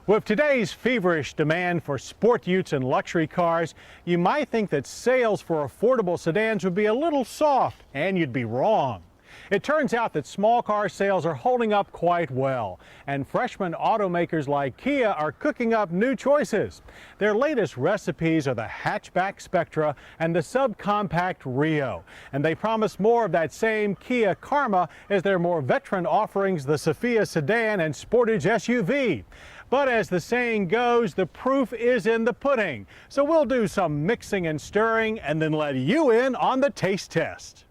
With today's feverish demand for sport utes and luxury cars, you might think that sales for affordable sedans would be a little soft, and you'd be wrong. It turns out that small car sales are holding up quite well, and freshman automakers like Kia are cooking up new choices. Their latest recipes are the hatchback Spectra and the subcompact Rio, and they promise more of that same Kia karma as their more veteran offerings, the Sophia sedan and Sportage SUV. But as the saying goes, the proof is in the pudding. So we'll do some mixing and stirring and then let you in on the taste test.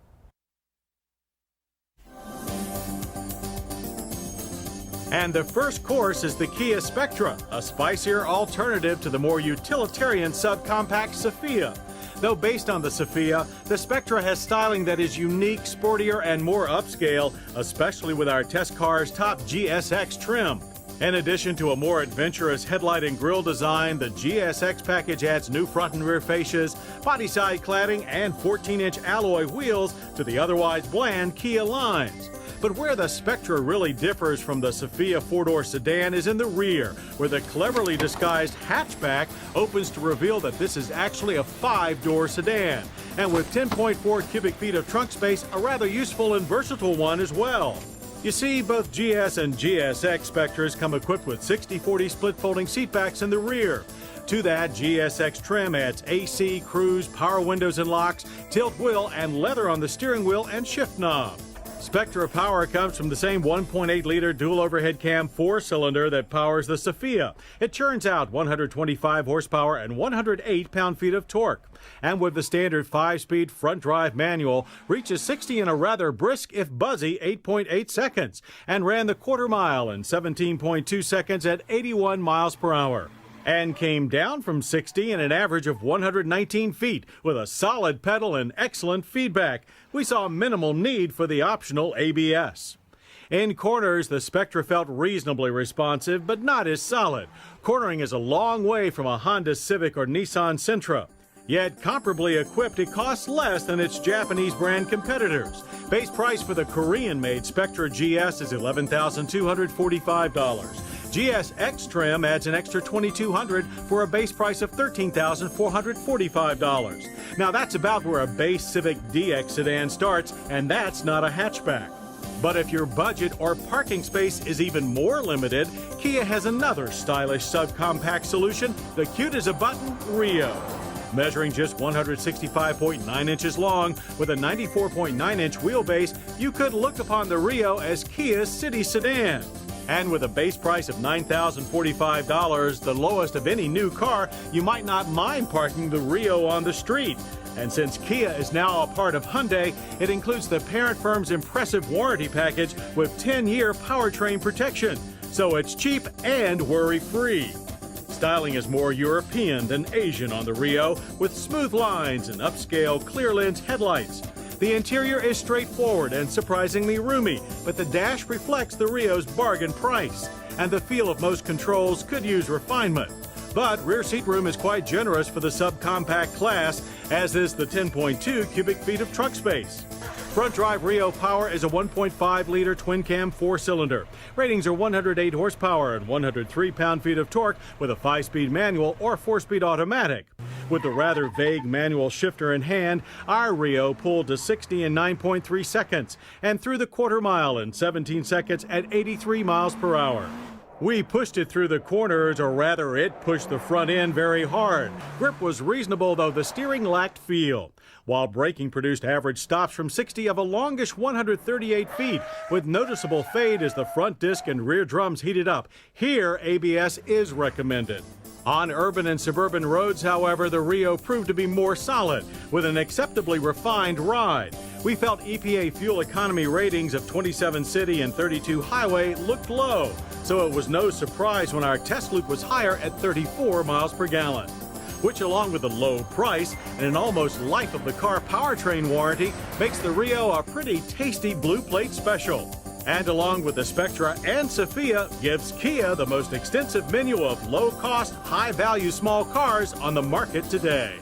And the first course is the Kia Spectra, a spicier alternative to the more utilitarian subcompact Sophia. Though based on the Sophia, the Spectra has styling that is unique, sportier, and more upscale, especially with our test car's top GSX trim. In addition to a more adventurous headlight and grille design, the GSX package adds new front and rear fascias, body side cladding, and 14-inch alloy wheels to the otherwise bland Kia lines. But where the Spectra really differs from the Sophia four-door sedan is in the rear, where the cleverly disguised hatchback opens to reveal that this is actually a five-door sedan. And with 10.4 cubic feet of trunk space, a rather useful and versatile one as well. You see, both GS and GSX Spectras come equipped with 60/40 split folding seatbacks in the rear. To that, GSX trim adds AC, cruise, power windows and locks, tilt wheel, and leather on the steering wheel and shift knob. Spectra power comes from the same 1.8-liter dual overhead cam four-cylinder that powers the Sophia. It churns out 125 horsepower and 108 pound-feet of torque. And with the standard 5-speed front-drive manual, reaches 60 in a rather brisk, if buzzy, 8.8 seconds, and ran the quarter mile in 17.2 seconds at 81 miles per hour. And came down from 60 in an average of 119 feet with a solid pedal and excellent feedback. We saw minimal need for the optional ABS. In corners, the Spectra felt reasonably responsive, but not as solid. Cornering is a long way from a Honda Civic or Nissan Sentra. Yet, comparably equipped, it costs less than its Japanese brand competitors. Base price for the Korean-made Spectra GS is $11,245. GSX trim adds an extra $2,200 for a base price of $13,445. Now that's about where a base Civic DX sedan starts, and that's not a hatchback. But if your budget or parking space is even more limited, Kia has another stylish subcompact solution, the cute-as-a-button Rio. Measuring just 165.9 inches long with a 94.9-inch wheelbase, you could look upon the Rio as Kia's city sedan. And with a base price of $9,045, the lowest of any new car, you might not mind parking the Rio on the street. And since Kia is now a part of Hyundai, it includes the parent firm's impressive warranty package with 10-year powertrain protection. So it's cheap and worry-free. Styling is more European than Asian on the Rio, with smooth lines and upscale clear lens headlights. The interior is straightforward and surprisingly roomy, but the dash reflects the Rio's bargain price, and the feel of most controls could use refinement. But rear seat room is quite generous for the subcompact class, as is the 10.2 cubic feet of trunk space. Front drive Rio power is a 1.5-liter twin-cam four-cylinder. Ratings are 108 horsepower and 103 pound-feet of torque with a 5-speed manual or 4-speed automatic. With the rather vague manual shifter in hand, our Rio pulled to 60 in 9.3 seconds and through the quarter mile in 17 seconds at 83 miles per hour. We pushed it through the corners, or rather it pushed the front end very hard. Grip was reasonable, though the steering lacked feel, while braking produced average stops from 60 of a longish 138 feet, with noticeable fade as the front disc and rear drums heated up. Here, ABS is recommended. On urban and suburban roads, however, the Rio proved to be more solid, with an acceptably refined ride. We felt EPA fuel economy ratings of 27 city and 32 highway looked low, so it was no surprise when our test loop was higher at 34 miles per gallon. Which, along with the low price and an almost life-of-the-car powertrain warranty, makes the Rio a pretty tasty blue plate special. And along with the Spectra and Sophia, gives Kia the most extensive menu of low-cost, high-value small cars on the market today.